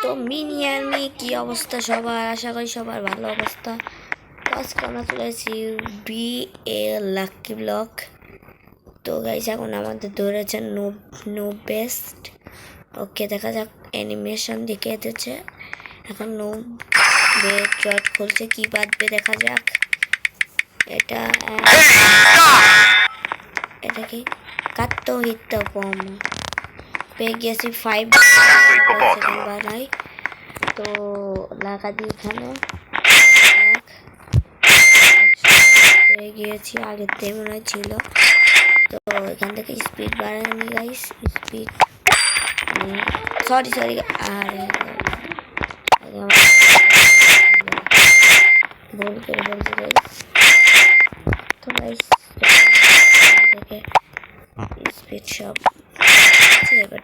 তো mini army কি অবস্থা সবার, আশা করি সবার ভালো অবস্থা। তো আজকে আমরা চলে এসেছি বি এ লাকি ব্লক। তো গাইস এখন আমাদের ধরেছে নো বেস্ট। ওকে দেখা যাক, অ্যানিমেশন দেখে দিচ্ছে। এখন নো বেড ডট খুলছে, কি বাদবে দেখা যাক। এটা কি কাটতো হিটটা কম পেয়ে গিয়েছি 5 সেকেন্ড বানাই। তো লাগা দিয়ে এখানে পেয়ে গিয়েছি, আগের থেকে মনে হয় ছিল। তো এখান থেকে স্পিড বাড়ানি গাইস, স্পিড সরি আরে ভুল করে বলছি গাইস। তো গাইস থেকে স্পিড সব এবার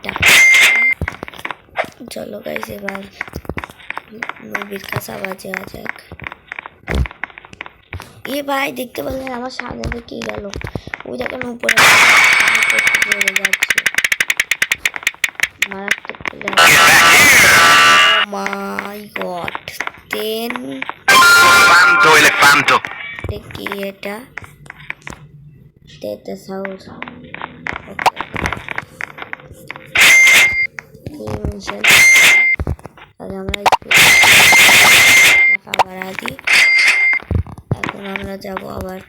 চলো গাইস এবার নবীর কাছে আবার যাওয়া যাক। এ ভাই দেখতে পারলেন আমার সামনে থেকে গেল, ওই দেখেন উপরে যাচ্ছে মারাত্মক। মাই গড 10 কি এটা তেতে সাউন্ড আমরা টাকা বাড়া দিই। এখন আমরা যাব আবার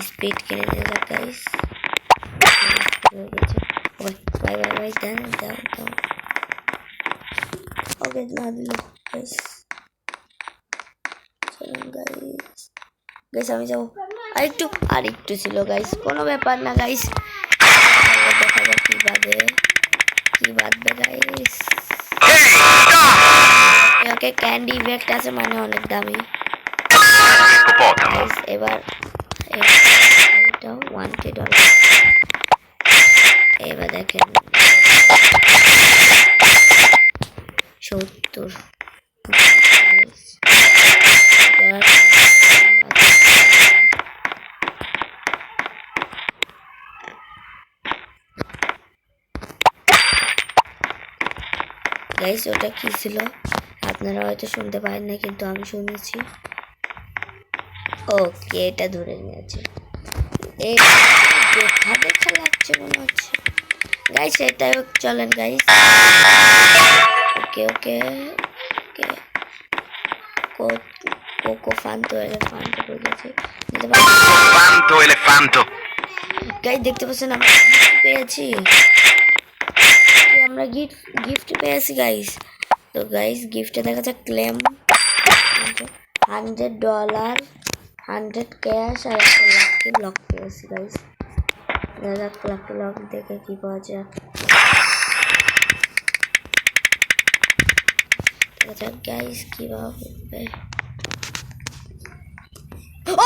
স্পিড কিনে দিয়ে যাক গাইস। বাই বাই বাই, দেন ওকে না দিল গাইস। চলুন গাইস আমি যাবো, আরেকটু ছিল গাইস, কোনো ব্যাপার না গাইস। দেখা যাক কি বাদবে গাইস। ওকে ক্যান্ডি ইফেক্ট আছে, মানে অনেক দামি গাইস। এবার $1K। এবার দেখেন 70 গাইস। ওটা কি ছিল আপনারা হয়তো শুনতে পারেন না, কিন্তু আমি শুনেছি। ওকে এটা ধরে নিয়েছে, এই দেখা লাগছে মনে হচ্ছে গাইস। এটাই চলেন গাইস। ওকে কোকো ফান্টো বলেছে গাইস। দেখতে পাচ্ছেন আমরা পেয়েছি, আমরা গিফট পেয়েছি গাইস। তো গাইস গিফটে দেখা যাক ক্লেম $100, 100 ক্যাশ আর একটা লাকি ব্লক পেয়েছি গাইস। লাকি ব্লক দেখে কি পাওয়া যায় গাইস, কিভাবে।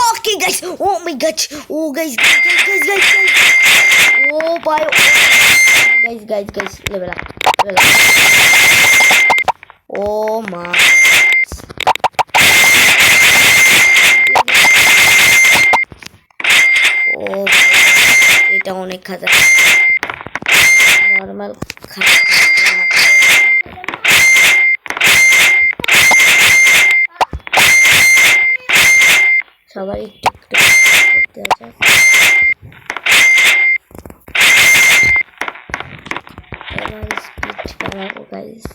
ওকে গাইস, ও মাই গড, ও গাইস ও ভাই গাইস লেভেল আপ ও মা। ও এটা অনেক খারাপ, নরমাল খারাপ। সবাই একটু করতে আছে। এবার স্পিড বাড়াবো গাইস,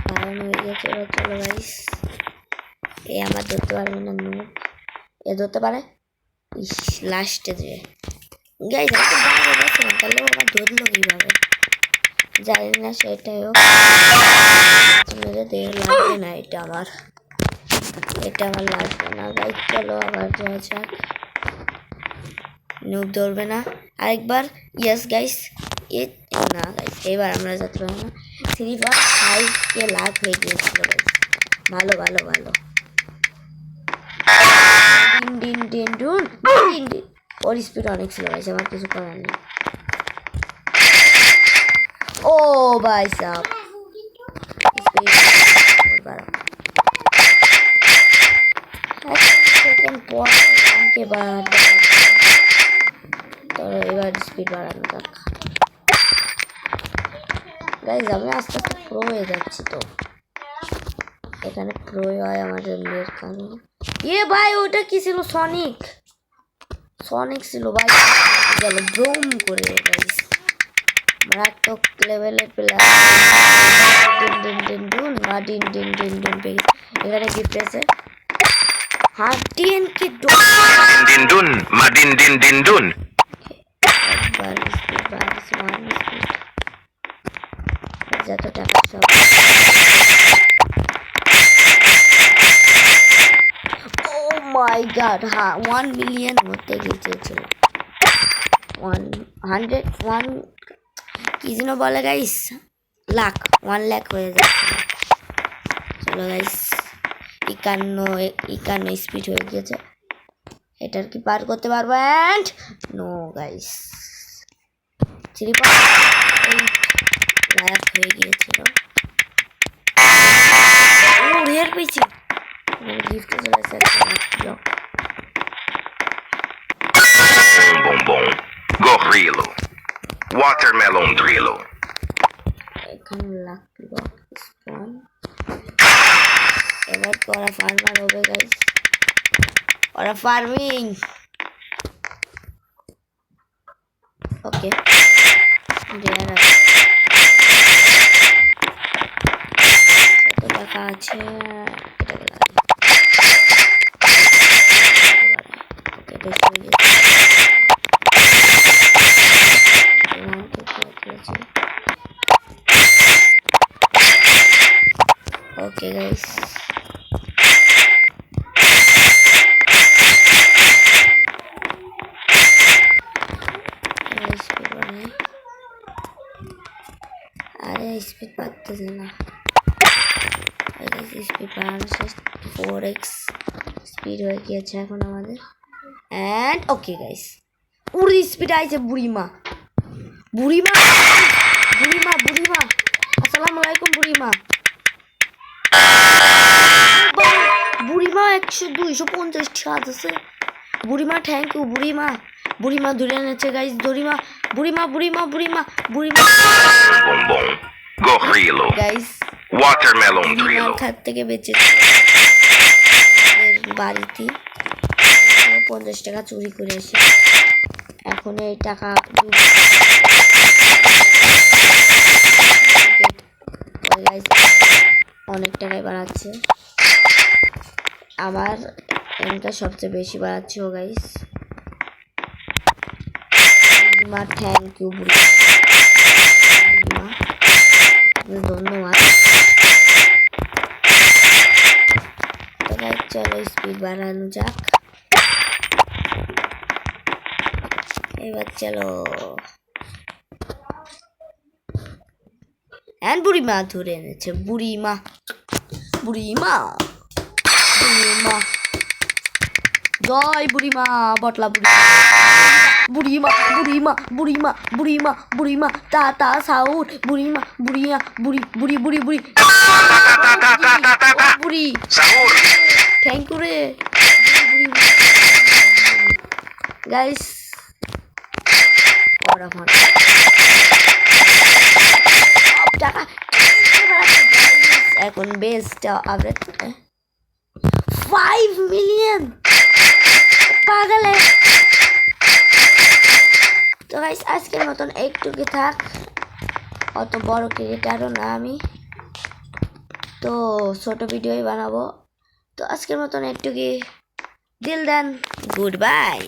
বাড়ানো হয়ে গেছে। এবার চলো গাইস, এ আমার ধরতে পারবে না, এ ধরতে পারে লাস্টে যে গাইস। তাহলে আমার ধরলো কিভাবে জানি না, সেটাইও লাগবে না। এটা আমার লাগবে না গাইস। চলো আবার যাওয়া যাক, নুব ধরবে না আরেকবার। ইয়েস গাইস, না গাইস এবার আমরা যেতে পারবো না। 3/5 লাখ হয়ে গিয়েছিল গাইস। ভালো ওর স্পিড অনেক ছিল গাইস, আমার কিছু করার নেই। ও ভাই সাব सेकंड के बाद স্পিড বাড়ানো যাক গাইস। আমি আস্তে আস্তে প্রো হয়ে যাচ্ছি। তো এখানে প্রো হয় আমাদের মেয়ের কারণে। ভাই ওটা কি ছিল? সনিক ছিল ভাই। গেল ব্রুম করে গাইস। মারাত্মক লেভেলের প্লেয়ার। এখানে গিফট আছে। হ্যাঁ টিএনকে যত টাকা সব। ও মাই গড, হ্যাঁ 1 মিলিয়ন হতে গিয়েছিল। 1 কি যেন বলে গাইস, লাখ 1 লাখ হয়ে যাচ্ছে। চলো গাইস 51 স্পিড হয়ে গিয়েছে। এটার কি পার করতে পারবো? অ্যান্ড নো গাইস 3.8 লাখ হয়ে গিয়েছিল। রেয়ার পেয়েছি। গিফট চলে আসছে block. Bombom, gorrilo, watermelon drilo. এখানে লাখ ব্লক স্পন। এবার তো ওরা ফার্মার হবে গাইস। ওরা ফার্মিং। ওকে রেয়ার আছে। কত টাকা আছে? ওকে গাইস আরে স্পিড পাচ্ছে না। স্পিড বাড়ানো শেষ। 4x স্পিড হয়ে গিয়েছে এখন আমাদের। And okay guys Puri speed আইছে। বুড়িমা আসসালামু আলাইকুম বুড়িমা। 250 ছাদ আছে। বুড়িমা থ্যাংক ইউ বুড়িমা ধরে এনেছে গাইস। বুড়িমা Bombom, gorrilo, guys watermelon drilo. খাত থেকে বেঁচে বাড়িতে 50 টাকা চুরি করে এসে এখন এই টাকা অনেক টাকায় বাড়াচ্ছে। আমার এনকা সবচেয়ে বেশি বাড়াচ্ছে ও গাইস। মা থ্যাংক ইউ বুড়িমা, ধন্যবাদ। তো গাইস চলো স্পিড বাড়ানো যাক। এবার চলো এন্ড বুড়িমা ধরে এনেছে। বুড়িমা জয় বুড়িমা বটলা বুড়িমা তা সাউর বুড়িমা বুড়ি Sahur. থ্যাংক ইউ রে গাইস। এখন বেস্ট আপডেট 5 মিলিয়ন পাগলে। তো গাইস আজকের মতন একটুকি থাক, অত বড় ক্রিয়েটারও না আমি, তো ছোট ভিডিওই বানাবো। তো আজকের মতন একটুকি দিল দেন, গুড বাই।